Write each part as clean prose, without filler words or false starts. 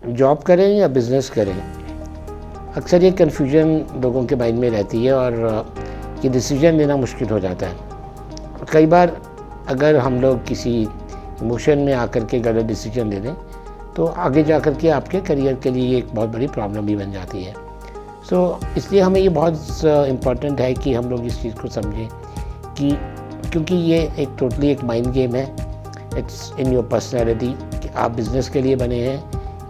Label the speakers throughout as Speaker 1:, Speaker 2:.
Speaker 1: Job करें या business करें, अक्सर ये कन्फ्यूजन लोगों के माइंड में रहती है और ये डिसीजन लेना मुश्किल हो जाता है। कई बार अगर हम लोग किसी इमोशन में आकर के गलत डिसीजन ले लें तो आगे जा कर के आपके करियर के लिए एक बहुत बड़ी प्रॉब्लम भी बन जाती है। इसलिए हमें ये बहुत इम्पॉर्टेंट है कि हम लोग इस चीज़ को समझें कि क्योंकि ये एक टोटली एक माइंड गेम है। इट्स इन योर पर्सनैलिटी कि आप बिज़नेस के लिए बने हैं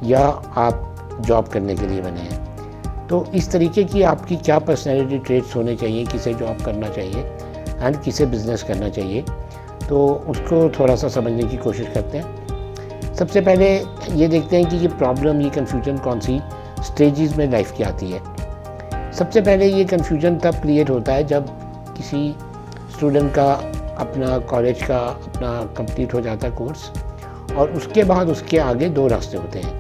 Speaker 1: या आप जॉब करने के लिए बने हैं। तो इस तरीके की आपकी क्या पर्सनैलिटी ट्रेट्स होने चाहिए, किसे जॉब करना चाहिए एंड किसे बिज़नेस करना चाहिए, तो उसको थोड़ा सा समझने की कोशिश करते हैं। सबसे पहले ये देखते हैं कि ये प्रॉब्लम, ये कन्फ्यूजन कौन सी स्टेजेस में लाइफ की आती है। सबसे पहले ये कन्फ्यूजन तब क्रिएट होता है जब किसी स्टूडेंट का अपना कॉलेज का अपना कंप्लीट हो जाता है कोर्स, और उसके बाद उसके आगे दो रास्ते होते हैं,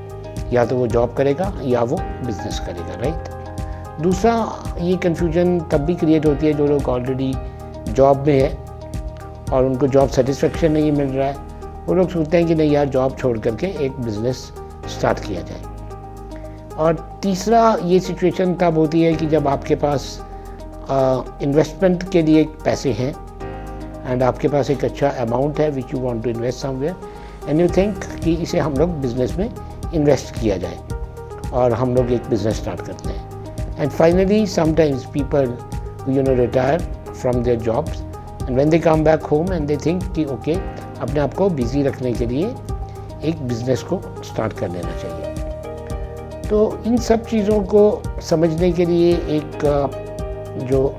Speaker 1: या तो वो जॉब करेगा या वो बिज़नेस करेगा, राइट। दूसरा, ये कन्फ्यूजन तब भी क्रिएट होती है जो लोग ऑलरेडी जॉब में है और उनको जॉब सेटिस्फेक्शन नहीं मिल रहा है। वो लोग सोचते हैं कि नहीं यार, जॉब छोड़ करके एक बिज़नेस स्टार्ट किया जाए। और तीसरा, ये सिचुएशन तब होती है कि जब आपके पास इन्वेस्टमेंट के लिए पैसे हैं एंड आपके पास एक अच्छा अमाउंट है which you want to invest somewhere and you think कि इसे हम लोग बिज़नेस में इन्वेस्ट किया जाए और हम लोग एक बिज़नेस स्टार्ट करते हैं। And finally sometimes people retire from their jobs and when they come back home and they think कि ओके, अपने आप को बिज़ी रखने के लिए एक बिज़नेस को स्टार्ट कर लेना चाहिए। तो इन सब चीज़ों को समझने के लिए एक जो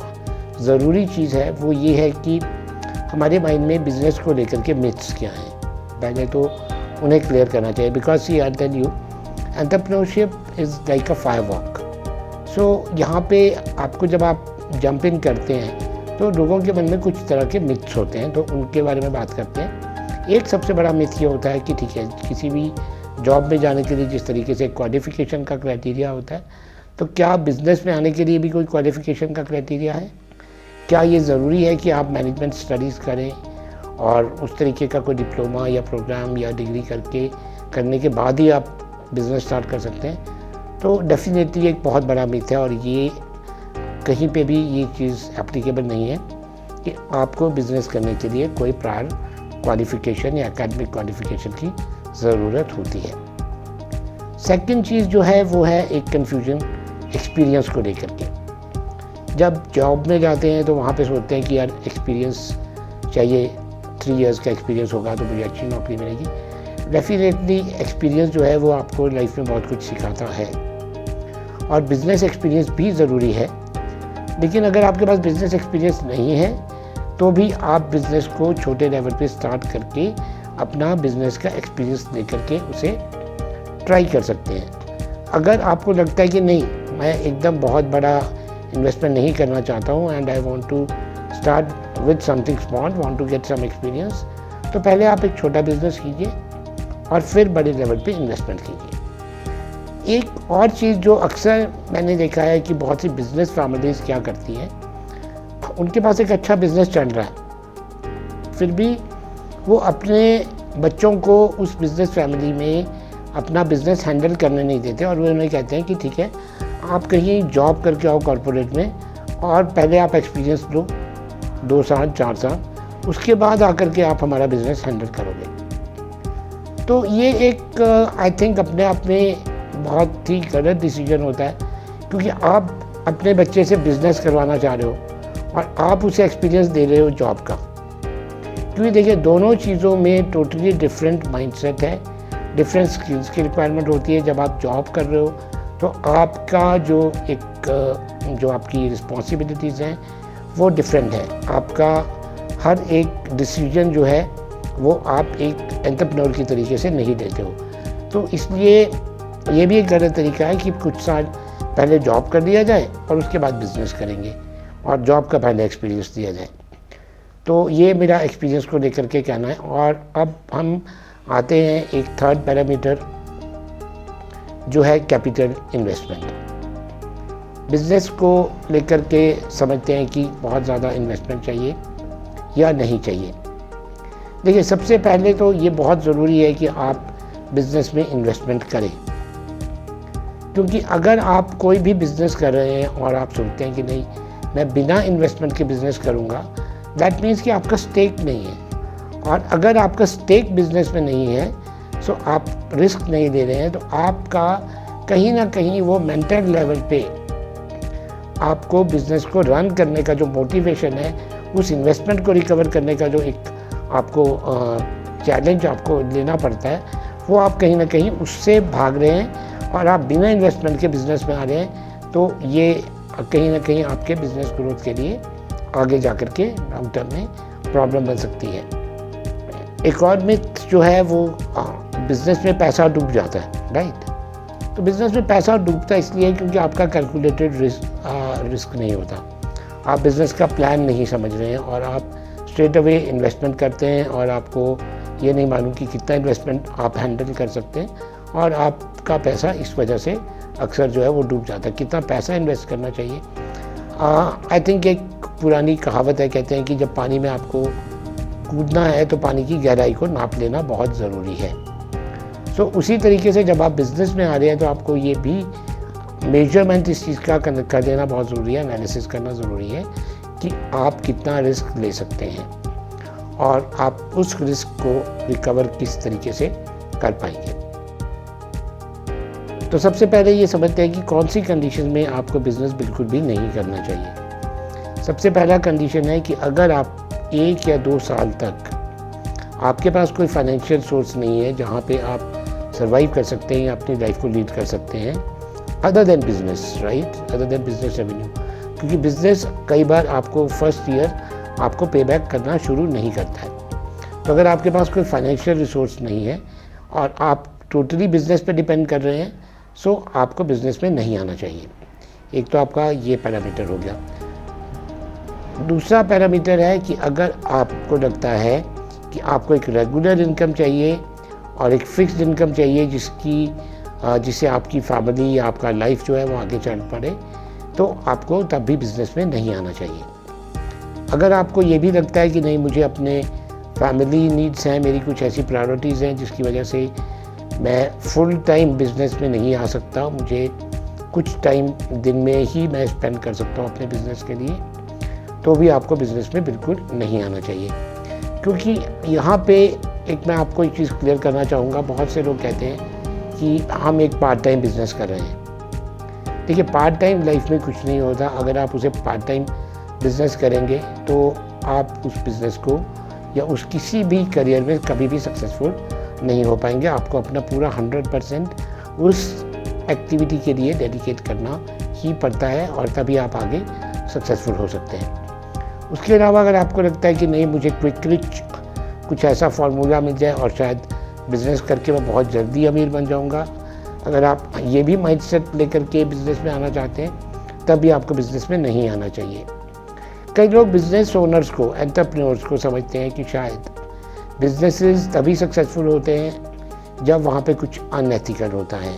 Speaker 1: ज़रूरी चीज़ है वो ये है कि हमारे माइंड में बिज़नेस को लेकर के मिथ्स क्या हैं, पहले तो उन्हें क्लियर करना चाहिए। Because see I tell you, entrepreneurship is like a fire walk. So यहाँ पे आपको जब आप जंप इन करते हैं तो लोगों के मन में कुछ तरह के मिथ्स होते हैं, तो उनके बारे में बात करते हैं। एक सबसे बड़ा मिथ ये होता है कि ठीक है, किसी भी जॉब में जाने के लिए जिस तरीके से क्वालिफ़िकेशन का क्राइटेरिया होता है, तो क्या बिज़नेस में आने के लिए भी कोई क्वालिफ़िकेशन का क्राइटेरिया है? क्या ये ज़रूरी है कि आप मैनेजमेंट स्टडीज़ करें और उस तरीके का कोई डिप्लोमा या प्रोग्राम या डिग्री करने के बाद ही आप बिज़नेस स्टार्ट कर सकते हैं? तो डेफिनेटली एक बहुत बड़ा मिथ है और ये कहीं पे भी ये चीज़ एप्लीकेबल नहीं है कि आपको बिज़नेस करने के लिए कोई प्रायर क्वालिफ़िकेशन या एकेडमिक क्वालिफ़िकेशन की ज़रूरत होती है। सेकंड चीज़ जो है वो है एक कन्फ्यूजन एक्सपीरियंस को लेकर के। जब जॉब में जाते हैं तो वहाँ पे सोचते हैं कि यार एक्सपीरियंस चाहिए, 3 इयर्स का एक्सपीरियंस होगा तो मुझे अच्छी नौकरी मिलेगी। डेफिनेटली एक्सपीरियंस जो है वो आपको लाइफ में बहुत कुछ सिखाता है और बिज़नेस एक्सपीरियंस भी ज़रूरी है। लेकिन अगर आपके पास बिज़नेस एक्सपीरियंस नहीं है तो भी आप बिज़नेस को छोटे लेवल पे स्टार्ट करके अपना बिज़नेस का एक्सपीरियंस लेकर के उसे ट्राई कर सकते हैं। अगर आपको लगता है कि नहीं, मैं एकदम बहुत बड़ा इन्वेस्टमेंट नहीं करना चाहता हूँ and I want to start with something small, want to get some experience, तो पहले आप एक छोटा बिज़नेस कीजिए और फिर बड़े लेवल पे इन्वेस्टमेंट कीजिए। एक और चीज़ जो अक्सर मैंने देखा है कि बहुत सी बिज़नेस फैमिलीज़ क्या करती हैं, उनके पास एक अच्छा बिज़नेस चल रहा है, फिर भी वो अपने बच्चों को उस बिज़नेस फैमिली में अपना बिज़नेस हैंडल करने नहीं देते और वो उन्हें कहते हैं कि ठीक है, आप कहीं जॉब करके आओ कॉर्पोरेट में और पहले आप एक्सपीरियंस लो 2 साल 4 साल, उसके बाद आकर के आप हमारा बिज़नेस हैंडल करोगे। तो ये एक आई थिंक अपने आप में बहुत ही गलत डिसीजन होता है, क्योंकि आप अपने बच्चे से बिज़नेस करवाना चाह रहे हो और आप उसे एक्सपीरियंस दे रहे हो जॉब का। क्योंकि देखिए, दोनों चीज़ों में टोटली डिफरेंट माइंडसेट है, डिफरेंट स्किल्स की रिक्वायरमेंट होती है। जब आप जॉब कर रहे हो तो आपका जो आपकी रिस्पॉन्सिबिलिटीज़ हैं वो डिफरेंट है। आपका हर एक डिसीजन जो है वो आप एक एंटरप्रेन्योर की तरीके से नहीं लेते हो। तो इसलिए ये भी एक गलत तरीका है कि कुछ साल पहले जॉब कर लिया जाए और उसके बाद बिज़नेस करेंगे और जॉब का पहले एक्सपीरियंस दिया जाए। तो ये मेरा एक्सपीरियंस को लेकर के कहना है। और अब हम आते हैं एक थर्ड पैरामीटर जो है कैपिटल इन्वेस्टमेंट। बिज़नेस को लेकर के समझते हैं कि बहुत ज़्यादा इन्वेस्टमेंट चाहिए या नहीं चाहिए। देखिए, सबसे पहले तो ये बहुत ज़रूरी है कि आप बिज़नेस में इन्वेस्टमेंट करें। क्योंकि अगर आप कोई भी बिज़नेस कर रहे हैं और आप सोचते हैं कि नहीं मैं बिना इन्वेस्टमेंट के बिज़नेस करूँगा, दैट मीन्स कि आपका स्टेक नहीं है। और अगर आपका स्टेक बिज़नेस में नहीं है सो आप रिस्क नहीं ले रहे हैं, तो आपका कहीं ना कहीं वो मेंटल लेवल पे आपको बिज़नेस को रन करने का जो मोटिवेशन है, उस इन्वेस्टमेंट को रिकवर करने का जो एक आपको चैलेंज आपको लेना पड़ता है, वो आप कहीं ना कहीं उससे भाग रहे हैं और आप बिना इन्वेस्टमेंट के बिज़नेस में आ रहे हैं। तो ये कहीं ना कहीं आपके बिज़नेस ग्रोथ के लिए आगे जा कर के लॉन्ग टर्म में प्रॉब्लम बन सकती है। एक और मिथ जो है वो बिज़नेस में पैसा डूब जाता है, राइट। तो बिज़नेस में पैसा डूबता इसलिए क्योंकि आपका कैलकुलेटेड रिस्क नहीं होता, आप बिज़नेस का प्लान नहीं समझ रहे हैं और आप स्ट्रेट अवे इन्वेस्टमेंट करते हैं और आपको ये नहीं मालूम कि कितना इन्वेस्टमेंट आप हैंडल कर सकते हैं, और आपका पैसा इस वजह से अक्सर जो है वो डूब जाता है। कितना पैसा इन्वेस्ट करना चाहिए, आई थिंक एक पुरानी कहावत है, कहते हैं कि जब पानी में आपको कूदना है तो पानी की गहराई को नाप लेना बहुत ज़रूरी है। सो उसी तरीके से जब आप बिज़नेस में आ रहे हैं तो आपको ये भी मेजरमेंट इस चीज़ का कर लेना बहुत ज़रूरी है, एनालिसिस करना ज़रूरी है कि आप कितना रिस्क ले सकते हैं और आप उस रिस्क को रिकवर किस तरीके से कर पाएंगे। तो सबसे पहले ये समझते हैं कि कौन सी कंडीशन में आपको बिज़नेस बिल्कुल भी नहीं करना चाहिए। सबसे पहला कंडीशन है कि अगर आप 1 या 2 साल तक आपके पास कोई फाइनेंशियल सोर्स नहीं है जहाँ पे आप सर्वाइव कर सकते हैं या अपनी लाइफ को लीड कर सकते हैं, other than business, right, other than business revenue. क्योंकि बिजनेस कई बार आपको फर्स्ट ईयर आपको पे बैक करना शुरू नहीं करता है। तो अगर आपके पास कोई फाइनेंशियल रिसोर्स नहीं है और आप टोटली बिजनेस पे डिपेंड कर रहे हैं, सो आपको बिजनेस में नहीं आना चाहिए। एक तो आपका ये पैरामीटर हो गया। दूसरा पैरामीटर है कि अगर आपको लगता है कि आपको एक रेगुलर इनकम चाहिए और एक फिक्स्ड इनकम चाहिए जिससे आपकी फैमिली या आपका लाइफ जो है वो आगे चल पड़े, तो आपको तब भी बिज़नेस में नहीं आना चाहिए। अगर आपको ये भी लगता है कि नहीं मुझे अपने फैमिली नीड्स हैं, मेरी कुछ ऐसी प्रायोरिटीज़ हैं जिसकी वजह से मैं फुल टाइम बिज़नेस में नहीं आ सकता, मुझे कुछ टाइम दिन में ही मैं स्पेंड कर सकता हूँ अपने बिज़नेस के लिए, तो भी आपको बिज़नेस में बिल्कुल नहीं आना चाहिए। क्योंकि यहाँ पे एक मैं आपको एक चीज़ क्लियर करना चाहूँगा, बहुत से लोग कहते हैं कि हम एक पार्ट टाइम बिज़नेस कर रहे हैं। देखिए, पार्ट टाइम लाइफ में कुछ नहीं होता। अगर आप उसे पार्ट टाइम बिज़नेस करेंगे तो आप उस बिज़नेस को या उस किसी भी करियर में कभी भी सक्सेसफुल नहीं हो पाएंगे। आपको अपना पूरा 100% उस एक्टिविटी के लिए डेडिकेट करना ही पड़ता है और तभी आप आगे सक्सेसफुल हो सकते हैं। उसके अलावा अगर आपको लगता है कि नहीं मुझे क्विक रिच कुछ ऐसा फार्मूला मिल जाए और शायद बिज़नेस करके मैं बहुत जल्दी अमीर बन जाऊंगा, अगर आप ये भी माइंडसेट लेकर के बिज़नेस में आना चाहते हैं, तब भी आपको बिज़नेस में नहीं आना चाहिए। कई लोग बिज़नेस ओनर्स को, एंटरप्रेन्योर्स को समझते हैं कि शायद बिजनेसेस तभी सक्सेसफुल होते हैं जब वहाँ पे कुछ अनएथिकल होता है,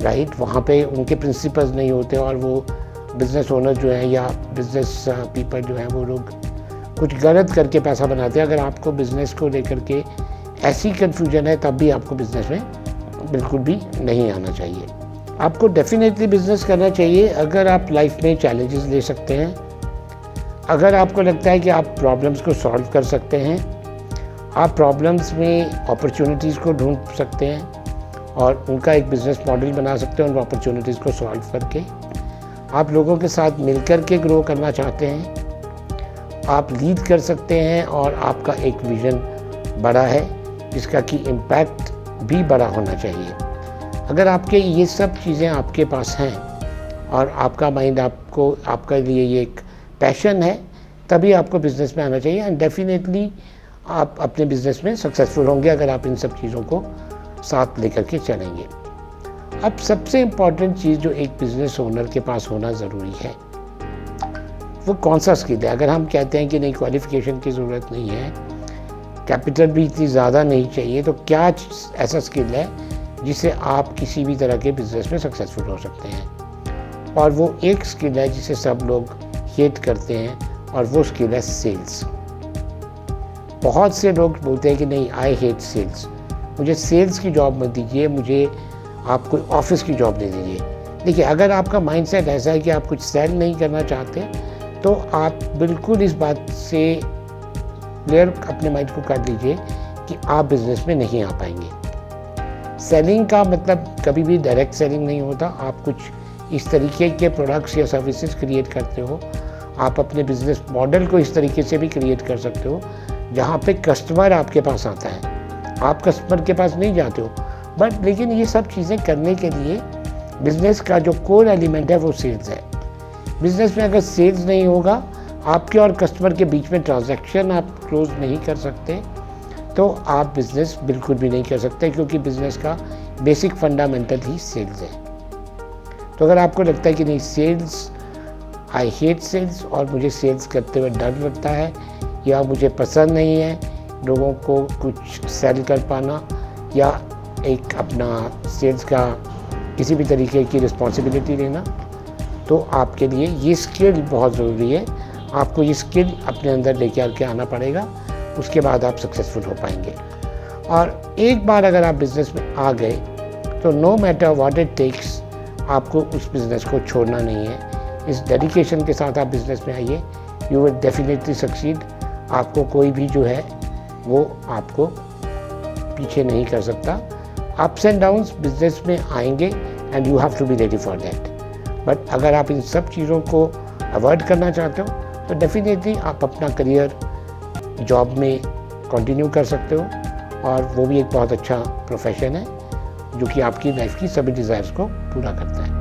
Speaker 1: राइट, वहाँ पे उनके प्रिंसिपल्स नहीं होते और वो बिज़नेस ओनर जो है या बिज़नेस पीपल जो हैं वो लोग कुछ गलत करके पैसा बनाते हैं। अगर आपको बिज़नेस को लेकर के ऐसी कन्फ्यूजन है, तब भी आपको बिज़नेस में बिल्कुल भी नहीं आना चाहिए। आपको डेफिनेटली बिज़नेस करना चाहिए अगर आप लाइफ में चैलेंजेस ले सकते हैं, अगर आपको लगता है कि आप प्रॉब्लम्स को सॉल्व कर सकते हैं, आप प्रॉब्लम्स में अपॉर्चुनिटीज़ को ढूंढ सकते हैं और उनका एक बिज़नेस मॉडल बना सकते हैं, उन अपॉर्चुनिटीज़ को सॉल्व करके आप लोगों के साथ मिलकर के ग्रो करना चाहते हैं, आप लीड कर सकते हैं और आपका एक विज़न बड़ा है जिसका कि इम्पैक्ट भी बड़ा होना चाहिए। अगर आपके ये सब चीज़ें आपके पास हैं और आपका माइंड आपका लिए ये एक पैशन है, तभी आपको बिज़नेस में आना चाहिए एंड डेफिनेटली आप अपने बिज़नेस में सक्सेसफुल होंगे अगर आप इन सब चीज़ों को साथ लेकर के चलेंगे। अब सबसे इम्पॉर्टेंट चीज़ जो एक बिज़नेस ओनर के पास होना ज़रूरी है, वो कौन सा स्किल है। अगर हम कहते हैं कि नहीं क्वालिफ़िकेशन की ज़रूरत नहीं है, कैपिटल भी इतनी ज़्यादा नहीं चाहिए, तो क्या ऐसा स्किल है जिससे आप किसी भी तरह के बिज़नेस में सक्सेसफुल हो सकते हैं। और वो एक स्किल है जिसे सब लोग हेट करते हैं और वो स्किल है सेल्स। बहुत से लोग बोलते हैं कि नहीं आई हेट सेल्स, मुझे सेल्स की जॉब मत दीजिए, मुझे आप कोई ऑफिस की जॉब दे दीजिए। देखिए, अगर आपका माइंडसेट ऐसा है कि आप कुछ सेल नहीं करना चाहते, तो आप बिल्कुल इस बात से क्लियर अपने माइंड को कर लीजिए कि आप बिज़नेस में नहीं आ पाएंगे। सेलिंग का मतलब कभी भी डायरेक्ट सेलिंग नहीं होता। आप कुछ इस तरीके के प्रोडक्ट्स या सर्विसेज क्रिएट करते हो, आप अपने बिज़नेस मॉडल को इस तरीके से भी क्रिएट कर सकते हो जहाँ पे कस्टमर आपके पास आता है, आप कस्टमर के पास नहीं जाते हो। बट लेकिन ये सब चीज़ें करने के लिए बिज़नेस का जो कोर एलिमेंट है वो सेल्स है। बिज़नेस में अगर सेल्स नहीं होगा, आपके और कस्टमर के बीच में ट्रांजैक्शन आप क्लोज नहीं कर सकते, तो आप बिज़नेस बिल्कुल भी नहीं कर सकते, क्योंकि बिज़नेस का बेसिक फंडामेंटल ही सेल्स है। तो अगर आपको लगता है कि नहीं, सेल्स, आई हेट सेल्स और मुझे सेल्स करते हुए डर लगता है, या मुझे पसंद नहीं है लोगों को कुछ सेल कर पाना, या एक अपना सेल्स का किसी भी तरीके की रिस्पॉन्सिबिलिटी लेना, तो आपके लिए ये स्किल बहुत ज़रूरी है। आपको ये स्किल अपने अंदर लेके आके आना पड़ेगा, उसके बाद आप सक्सेसफुल हो पाएंगे। और एक बार अगर आप बिज़नेस में आ गए तो no matter what it takes, आपको उस बिज़नेस को छोड़ना नहीं है। इस डेडिकेशन के साथ आप बिज़नेस में आइए, यू विल डेफिनेटली सक्सीड। आपको कोई भी जो है वो आपको पीछे नहीं कर सकता। अप्स एंड डाउन्स बिजनेस में आएंगे and you have to be ready for that. But अगर आप इन सब चीज़ों को अवॉइड करना चाहते हो तो डेफिनेटली आप अपना करियर जॉब में कंटिन्यू कर सकते हो, और वो भी एक बहुत अच्छा प्रोफेशन है जो कि आपकी लाइफ की सभी डिज़ायर्स को पूरा करता है।